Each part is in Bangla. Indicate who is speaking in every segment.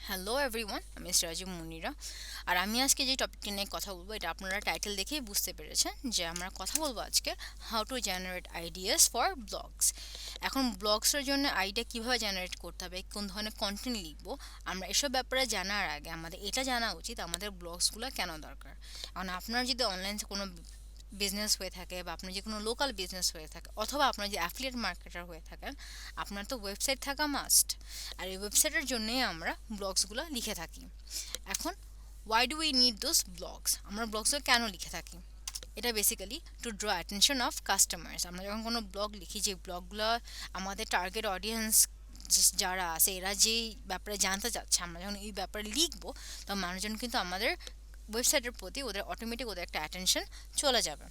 Speaker 1: হ্যালো এভরিওয়ান, আমি সিরাজু মুনিরা। আর আমি আজকে যে টপিকটি নিয়ে কথা বলবো, এটা আপনারা টাইটেল দেখেই বুঝতে পেরেছেন যে আমরা কথা বলবো আজকে how to generate ideas for blogs. এখন ব্লগসের জন্য আইডিয়া কীভাবে জেনারেট করতে হবে, কোন ধরনের কন্টেন্ট লিখবো, আমরা এসব ব্যাপারে জানার আগে আমাদের এটা জানা উচিত আমাদের ব্লগসগুলো কেন দরকার। এখন আপনার যদি অনলাইন কোনো বিজনেস হয়ে থাকে বা আপনার যে কোনো লোকাল বিজনেস হয়ে থাকে অথবা আপনার যে অ্যাফিলিয়েট মার্কেটার হয়ে থাকেন, আপনার তো ওয়েবসাইট থাকা মাস্ট। আর এই ওয়েবসাইটের জন্যই আমরা ব্লগসগুলো লিখে থাকি। এখন why do we need those blogs, আমরা ব্লগসগুলো কেন লিখে থাকি? এটা basically to draw attention of customers. আমরা যখন কোনো ব্লগ লিখি, যে ব্লগগুলো আমাদের টার্গেট অডিয়েন্স যারা আছে এরা যেই ব্যাপারে জানতে চাচ্ছে, আমরা যখন এই ব্যাপারে লিখবো তখন মানুষজন কিন্তু আমাদের ওয়েবসাইটের প্রতি ওদের অটোমেটিক ওদের একটা অ্যাটেনশন চলে যাবে।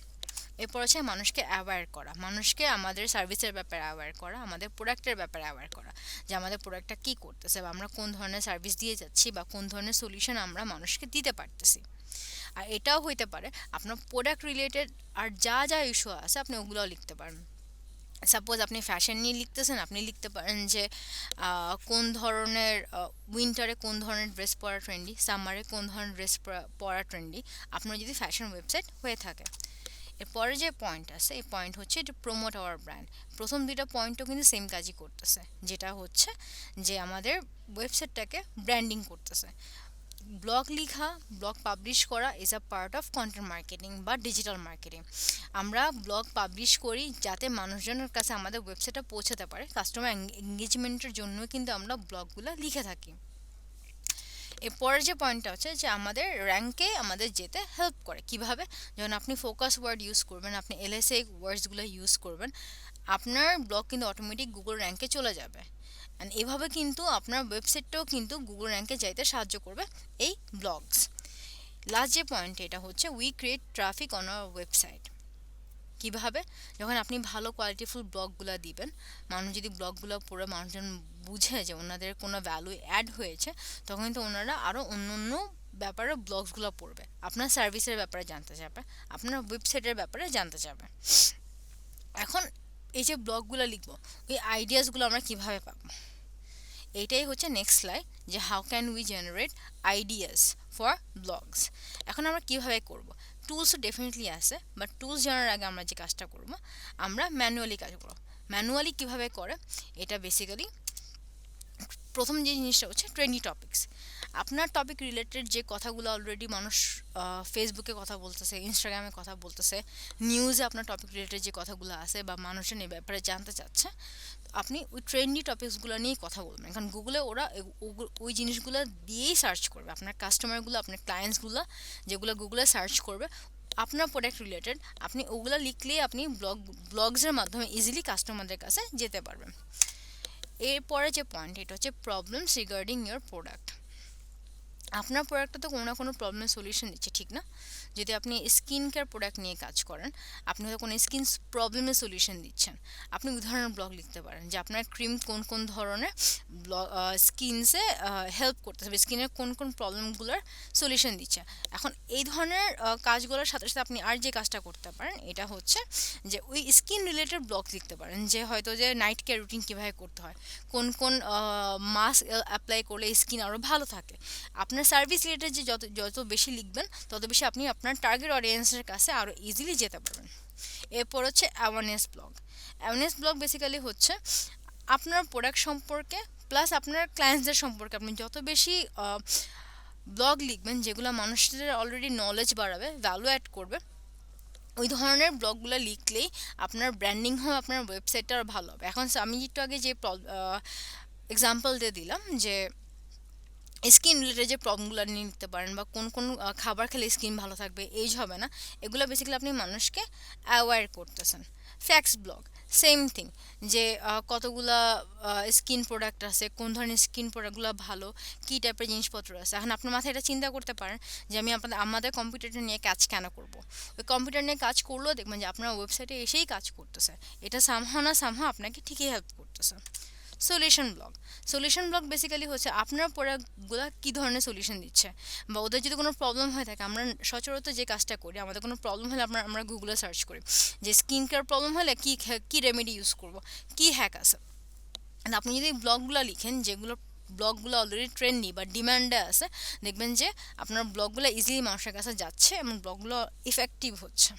Speaker 1: এরপর হচ্ছে মানুষকে অ্যাওয়্যার করা, মানুষকে আমাদের সার্ভিসের ব্যাপারে অ্যাওয়্যার করা, আমাদের প্রোডাক্টের ব্যাপারে অ্যাওয়্যার করা, যে আমাদের প্রোডাক্টটা কী করতেছে বা আমরা কোন ধরনের সার্ভিস দিয়ে যাচ্ছি বা কোন ধরনের সলিউশন আমরা মানুষকে দিতে পারতেছি। আর এটাও হইতে পারে আপনার প্রোডাক্ট রিলেটেড আর যা যা ইস্যু আছে আপনি ওগুলোও লিখতে পারেন। সাপোজ আপনি ফ্যাশন নিয়ে লিখতেছেন, আপনি লিখতে পারেন যে কোন ধরনের উইন্টারে কোন ধরনের ড্রেস পরা ট্রেন্ডি, সামারে কোন ধরনের ড্রেস পরা ট্রেন্ডি, আপনার যদি ফ্যাশন ওয়েবসাইট হয়ে থাকে। এরপরে যে পয়েন্ট আছে, এই পয়েন্ট হচ্ছে এটা প্রমোট আওয়ার ব্র্যান্ড। প্রথম দুইটা পয়েন্টও কিন্তু সেম কাজই করতেছে, যেটা হচ্ছে যে আমাদের ওয়েবসাইটটাকে ব্র্যান্ডিং করতেছে। ব্লগ লিখা, ব্লগ পাবলিশ করা is a part of content marketing বা ডিজিটাল মার্কেটিং। আমরা ব্লগ পাবলিশ করি যাতে মানুষজনের কাছে আমাদের ওয়েবসাইটটা পৌঁছাতে পারে। কাস্টমার এঙ্গেজমেন্টের জন্য কিন্তু আমরা ব্লগগুলো লিখে থাকি। এরপরের যে পয়েন্টটা হচ্ছে যে আমাদের র্যাঙ্কে আমাদের যেতে হেল্প করে কিভাবে, যখন আপনি ফোকাস ওয়ার্ড ইউজ করবেন, আপনি এলএসএ ওয়ার্ডসগুলো ইউজ করবেন, আপনার ব্লগ কিন্তু অটোমেটিক গুগল র্যাঙ্কে চলে যাবে। অ্যান্ড এভাবে কিন্তু আপনার ওয়েবসাইটটাও কিন্তু গুগল র্যাঙ্কে যাইতে সাহায্য করবে এই ব্লগস। লাস্ট যে পয়েন্ট, এটা হচ্ছে we create traffic on our website. কিভাবে? যখন আপনি ভালো কোয়ালিটিফুল ব্লগগুলো দিবেন, মানুষ যদি ব্লগগুলো পড়ে মানুষজন বুঝে যে ওনাদের কোনো ভ্যালু অ্যাড হয়েছে, তখন কিন্তু ওনারা আরও অন্য অন্য ব্যাপারে ব্লগসগুলো পড়বে, আপনার সার্ভিসের ব্যাপারে জানতে চাবে, আপনার ওয়েবসাইটের ব্যাপারে জানতে চাবে। এখন এই যে ব্লগগুলো লিখবো, ওই আইডিয়াসগুলো আমরা কিভাবে পাবো? এইটাই হচ্ছে নেক্সট স্লাইড, যে how can we generate ideas for blogs. এখন আমরা কিভাবে করব? টুলস তো ডেফিনেটলি আছে, বাট টুলস জানার আগে আমরা যে কাজটা করব, আমরা ম্যানুয়ালি কাজ করব। ম্যানুয়ালি কিভাবে করে? এটা বেসিক্যালি প্রথম যে জিনিসটা হচ্ছে ট্রেন্ডি টপিকস। আপনার টপিক রিলেটেড যে কথাগুলো অলরেডি মানুষ ফেসবুকে কথা বলতেছে, ইনস্টাগ্রামে কথা বলতেছে, নিউজে আপনার টপিক রিলেটেড যে কথাগুলো আছে বা মানুষজন এই ব্যাপারে জানতে চাচ্ছে, আপনি ওই ট্রেন্ডি টপিকসগুলো নিয়েই কথা বলবেন। কারণ গুগলে ওরা ওই জিনিসগুলো দিয়েই সার্চ করবে, আপনার কাস্টমারগুলো, আপনার ক্লায়েন্টসগুলো যেগুলো গুগলে সার্চ করবে আপনার প্রোডাক্ট রিলেটেড, আপনি ওগুলো লিখলেই আপনি ব্লগসের মাধ্যমে ইজিলি কাস্টমারদের কাছে যেতে পারবেন। এরপরে যে পয়েন্ট, এটা হচ্ছে প্রবলেমস রিগার্ডিং ইয়োর প্রোডাক্ট। আপনার প্রোডাক্টটা তো কোনো না কোনো প্রবলেমের সলিউশন দিচ্ছে, ঠিক না? যদি আপনি স্কিন কেয়ার প্রোডাক্ট নিয়ে কাজ করেন, আপনি হয়তো কোনো স্কিন প্রবলেমের সলিউশন দিচ্ছেন, আপনি উদাহরণ ব্লগ লিখতে পারেন যে আপনার ক্রিম কোন কোন ধরনের ব্লগ স্কিনসে হেল্প করতেছে, স্কিনের কোন কোন প্রবলেমগুলোর সলিউশন দিচ্ছে। এখন এই ধরনের কাজগুলোর সাথে সাথে আপনি আর যে কাজটা করতে পারেন, এটা হচ্ছে যে ওই স্কিন রিলেটেড ব্লগ লিখতে পারেন, যে হয়তো যে নাইট কেয়ার রুটিন কীভাবে করতে হয়, কোন কোন মাস্ক অ্যাপ্লাই করলে স্কিন আরও ভালো থাকে। আপনার সার্ভিস রিলেটেড যে যত যত বেশি লিখবেন, তত বেশি আপনি আপনার টার্গেট অডিয়েন্সের কাছে আরও ইজিলি যেতে পারবেন। এরপর হচ্ছে awareness blog. Awareness blog basically হচ্ছে আপনার প্রোডাক্ট সম্পর্কে প্লাস আপনার ক্লায়েন্টসদের সম্পর্কে আপনি যত বেশি ব্লগ লিখবেন যেগুলো মানুষদের অলরেডি নলেজ বাড়াবে, ভ্যালু অ্যাড করবে, ওই ধরনের ব্লগগুলো লিখলেই আপনার ব্র্যান্ডিং হবে, আপনার ওয়েবসাইটটা আরও ভালো হবে। এখন আমি একটু আগে যে এক্সাম্পল দিয়ে দিলাম, যে স্কিন রিলেটেড যে প্রবলেমগুলো নিয়ে নিতে পারেন বা কোন কোন খাবার খেলে স্কিন ভালো থাকবে, এইজ হবে না, এগুলো বেসিক্যালি আপনি মানুষকে অ্যাওয়্যার করতেছেন। ফ্যাক্স ব্লগ, সেম থিং, যে কতগুলা স্কিন প্রোডাক্ট আছে, কোন ধরনের স্কিন প্রোডাক্টগুলো ভালো, কী টাইপের জিনিসপত্র আছে। এখন আপনার মাথায় এটা চিন্তা করতে পারেন যে আমি আমাদের কম্পিউটারটা নিয়ে কাজ কেন করব? ওই কম্পিউটার নিয়ে কাজ করলেও দেখবেন যে আপনার ওয়েবসাইটে এসেই কাজ করতেছে, এটা সামহাও না সামহাও আপনাকে ঠিকই হেল্প করতেছে। Solution blog, solution blog basically হচ্ছে আপনার প্রোডাক্টগুলো কী ধরনের সলিউশন দিচ্ছে, বা ওদের যদি কোনো প্রবলেম হয়ে থাকে, আমরা সচরাচর যে কাজটা করি, আমাদের কোনো প্রবলেম হলে আমরা গুগলে সার্চ করি যে স্কিন কেয়ার প্রবলেম হলে কী রেমেডি ইউজ করব, কী হ্যাক আছে। আপনি যদি ব্লগগুলো লিখেন যেগুলো ব্লগগুলো অলরেডি ট্রেন্ডি বা ডিমান্ডে আছে, দেখবেন যে আপনার ব্লগগুলো ইজিলি মানুষের কাছে যাচ্ছে এবং ব্লগগুলো ইফেক্টিভ হচ্ছে।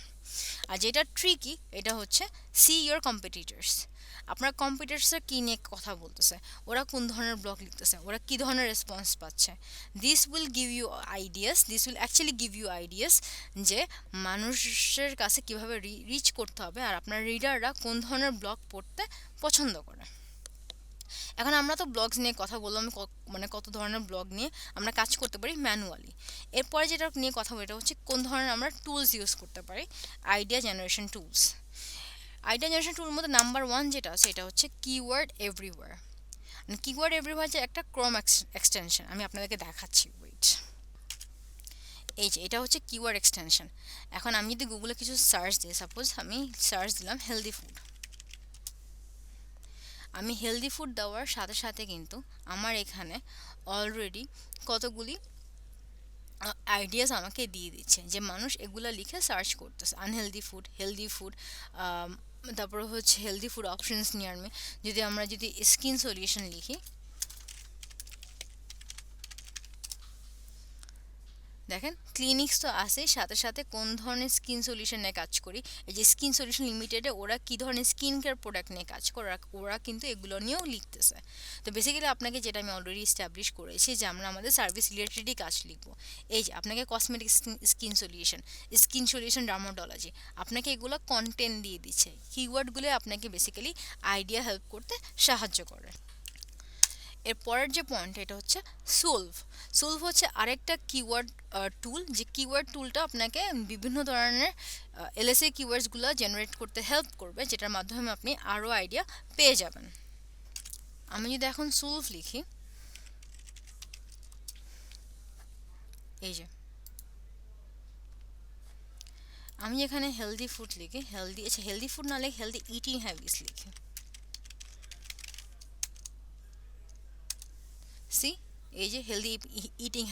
Speaker 1: আর যেটা ট্রিকি এটা হচ্ছে সি ইয়োর কম্পিটিটর্স। আপনার কম্পিটিটর্সরা কী নিয়ে কথা বলতেছে, ওরা কোন ধরনের ব্লগ লিখতেছে, ওরা কী ধরনের রেসপন্স পাচ্ছে। This will actually give you ideas যে মানুষের কাছে কীভাবে রিচ করতে হবে আর আপনার রিডাররা কোন ধরনের ব্লগ পড়তে পছন্দ করে। এখন আমরা তো ব্লগস নিয়ে কথা বললাম, মানে কত ধরনের ব্লগ নিয়ে আমরা কাজ করতে পারি ম্যানুয়ালি। এরপরে যেটা নিয়ে কথা বলি এটা হচ্ছে কোন ধরনের আমরা টুলস ইউজ করতে পারি, idea generation tools. Idea generation টুলের মধ্যে নাম্বার 1 যেটা আছে এটা হচ্ছে কিওয়ার্ড এভরিওয়্যার। মানে কিওয়ার্ড এভরিওয়্যার যে একটা ক্রোম এক্সটেনশন, আমি আপনাদেরকে দেখাচ্ছি, ওয়েট। এই যে এটা হচ্ছে কিওয়ার্ড এক্সটেনশন। এখন আমি যদি গুগলে কিছু সার্চ দিই, সাপোজ আমি সার্চ দিলাম হেলদি ফুড, আমি হেলদি ফুড দেওয়ার সাথে সাথে কিন্তু আমার এখানে অলরেডি কতগুলি আইডিয়াস আমাকে দিয়ে দিচ্ছে যে মানুষ এগুলো লিখে সার্চ করতেছে, আনহেলদি ফুড, হেলদি ফুড, তারপরে হচ্ছে হেলদি ফুড অপশনস নিয়ার মে। যদি আমরা যদি স্কিন সলিউশন লিখি, দেখেন ক্লিনিক্স তো আসেই, সাথে সাথে কোন ধরনের স্কিন সলিউশন নিয়ে কাজ করি, এই যে স্কিন সলিউশন লিমিটেডে ওরা কী ধরনের স্কিন কেয়ার প্রোডাক্ট নিয়ে কাজ করে ওরা কিন্তু এগুলো নিয়েও লিখতেছে। তো বেসিক্যালি আপনাকে যেটা আমি অলরেডি এস্টাবলিশ করেছি যে আমরা আমাদের সার্ভিস রিলেটেডই কাজ লিখবো। এই যে আপনাকে কসমেটিক স্কিন সলিউশন ডার্মাটোলজি, আপনাকে এগুলো কন্টেন্ট দিয়ে দিচ্ছে, কিওয়ার্ডগুলো আপনাকে বেসিক্যালি আইডিয়া হেল্প করতে সাহায্য করে। এর পরের যে পয়েন্ট এটা হচ্ছে সোলভ হচ্ছে আরেকটা কিওয়ার্ড টুল, যে কিওয়ার্ড টুলটা আপনাকে বিভিন্ন ধরনের এলএসএ কিওয়ার্ডসগুলো জেনারেট করতে হেল্প করবে, যেটার মাধ্যমে আপনি আরও আইডিয়া পেয়ে যাবেন। আমি যদি এখন সোলভ লিখি, এই যে আমি এখানে হেলদি ফুড লিখি, হেলদি ফুড না লিখে হেলদি ইটিং হ্যাবিটস লিখি, সি এই যে healthy eating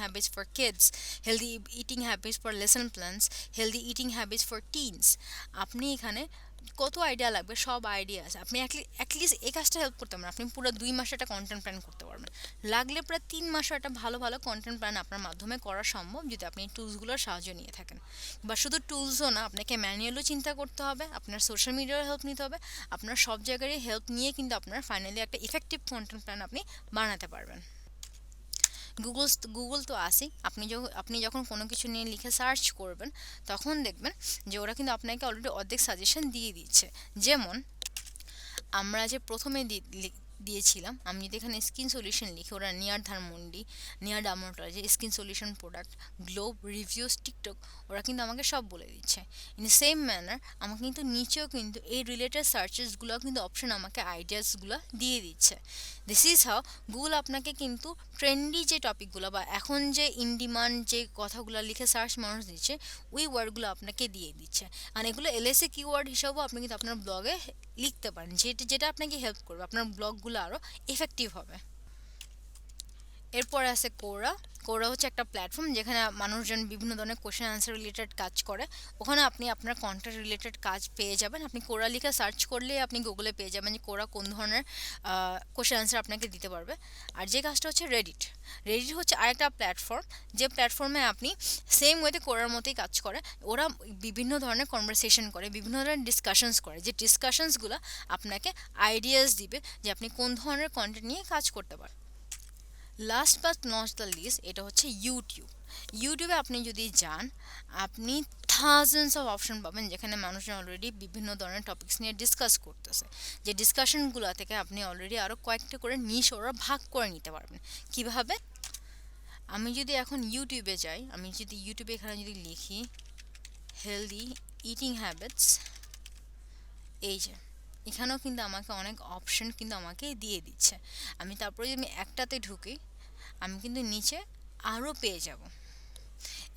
Speaker 1: habits for kids, healthy eating habits for lesson plans, healthy eating habits for teens. আপনি এখানে কত আইডিয়া লাগবে, সব আইডিয়া আছে। আপনি অ্যাটলিস্ট এই কাজটা হেল্প করতে পারবেন, আপনি পুরো 2 মাসে একটা কন্টেন্ট প্ল্যান করতে পারবেন, লাগলে প্রায় 3 মাসে একটা ভালো ভালো কন্টেন্ট প্ল্যান আপনার মাধ্যমে করা সম্ভব যদি আপনি এই টুলসগুলোর সাহায্য নিয়ে থাকেন। বা শুধু টুলসও না, আপনাকে ম্যানুয়ালও চিন্তা করতে হবে, আপনার সোশ্যাল মিডিয়ার হেল্প নিতে হবে, আপনার সব জায়গারই হেল্প নিয়ে কিন্তু আপনার ফাইনালি একটা ইফেক্টিভ কন্টেন্ট প্ল্যান আপনি বানাতে পারবেন। গুগল তো আসেই, আপনি যখন কোনো কিছু নিয়ে লিখে সার্চ করবেন তখন দেখবেন যে ওরা কিন্তু আপনাকে অলরেডি অর্ধেক সাজেশন দিয়ে দিচ্ছে। যেমন আমরা যে প্রথমে দিয়েছিলাম, আমি যদি এখানে স্কিন সলিউশন লিখি, ওরা near Dhanmondi, near dermatology, skin solution product, globe reviews, TikTok, ওরা কিন্তু আমাকে সব বলে দিচ্ছে। ইন সেম ম্যানার আমাকে কিন্তু নিচেও কিন্তু এই রিলেটেড সার্চেসগুলো কিন্তু অপশন আমাকে আইডিয়াসগুলো দিয়ে দিচ্ছে। দিস ইজ হাউ গুগল আপনাকে কিন্তু ট্রেন্ডি যে টপিকগুলো বা এখন যে ইন ডিমান্ড যে কথাগুলো লিখে সার্চ মানুষ দিচ্ছে, ওই ওয়ার্ডগুলো আপনাকে দিয়ে দিচ্ছে। আর এগুলো এলএসএ কিওয়ার্ড হিসাবেও আপনি কিন্তু আপনার ব্লগে লিখতে পারেন, যেটা আপনাকে হেল্প করবে, আপনার ব্লগগুলো আরও এফেক্টিভ হবে। এরপর আছে কোরা হচ্ছে একটা প্ল্যাটফর্ম যেখানে মানুষজন বিভিন্ন ধরনের কোশ্চেন আনসার রিলেটেড কাজ করে। ওখানে আপনি আপনার কন্টেন্ট রিলেটেড কাজ পেয়ে যাবেন। আপনি কোরা লিখে সার্চ করলেই আপনি গুগলে পেয়ে যাবেন যে কোরা কোন ধরনের কোশ্চেন আনসার আপনাকে দিতে পারবে। আর যে কাজটা হচ্ছে রেডিট হচ্ছে আরেকটা প্ল্যাটফর্ম, যে প্ল্যাটফর্মে আপনি সেম ওয়েতে কোরার মতোই কাজ করে। ওরা বিভিন্ন ধরনের কনভারসেশন করে, বিভিন্ন ধরনের ডিসকাশনস করে, যে ডিসকাশনসগুলো আপনাকে আইডিয়াস দিবে যে আপনি কোন ধরনের কন্টেন্ট নিয়ে কাজ করতে পারেন। Last but not the least এটা হচ্ছে ইউটিউবে আপনি যদি যান, আপনি থাউজেন্ডস অফ অপশন পাবেন যেখানে মানুষজন অলরেডি বিভিন্ন ধরনের টপিকস নিয়ে ডিসকাস করতেছে, যে ডিসকাশনগুলো থেকে আপনি অলরেডি আরও কয়েকটা করে নিশ ওরা ভাগ করে নিতে পারবেন। কিভাবে? আমি যদি এখন ইউটিউবে যাই, আমি যদি ইউটিউবে এখানে যদি লিখি হেলদি ইটিং হ্যাবিটস, এই যে এখানেও কিন্তু আমাকে অনেক অপশন কিন্তু আমাকে দিয়ে দিচ্ছে। আমি তারপরে যদি আমি একটাতে ঢুকি, আমি কিন্তু নিচে আরও পেয়ে যাব।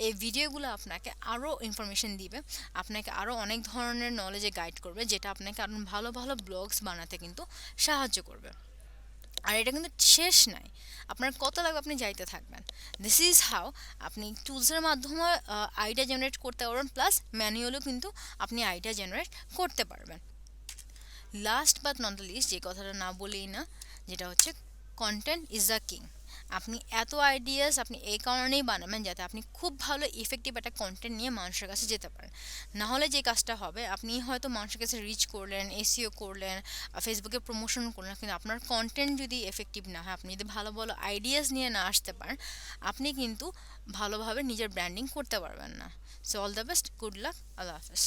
Speaker 1: এই ভিডিওগুলো আপনাকে আরও ইনফরমেশন দিবে, আপনাকে আরও অনেক ধরনের নলেজে গাইড করবে, যেটা আপনাকে আরও ভালো ভালো ব্লগস বানাতে কিন্তু সাহায্য করবে। আর এটা কিন্তু শেষ নাই, আপনার কত লাগবে আপনি যাইতে থাকবেন। দিস ইজ হাউ আপনি টুলসের মাধ্যমে আইডিয়া জেনারেট করতে পারবেন, প্লাস ম্যানুয়ালও কিন্তু আপনি আইডিয়া জেনারেট করতে পারবেন। Last but not the least যে কথাটা না বলেই না, যেটা হচ্ছে কন্টেন্ট ইজ দ্য কিং। আপনি এত আইডিয়াস আপনি এই কারণেই বানাবেন যাতে আপনি খুব ভালো ইফেক্টিভ একটা কন্টেন্ট নিয়ে মানুষের কাছে যেতে পারেন। না হলে যে কাজটা হবে, আপনি হয়তো মানুষের কাছে রিচ করলেন, এসইও করলেন, ফেসবুকে প্রমোশন করলেন, কিন্তু আপনার কন্টেন্ট যদি এফেক্টিভ না হয়, আপনি যদি ভালো ভালো আইডিয়াস নিয়ে না আসতে পারেন, আপনি কিন্তু ভালোভাবে নিজের ব্র্যান্ডিং করতে পারবেন না। So all the best, good luck, আল্লাহ হাফেজ।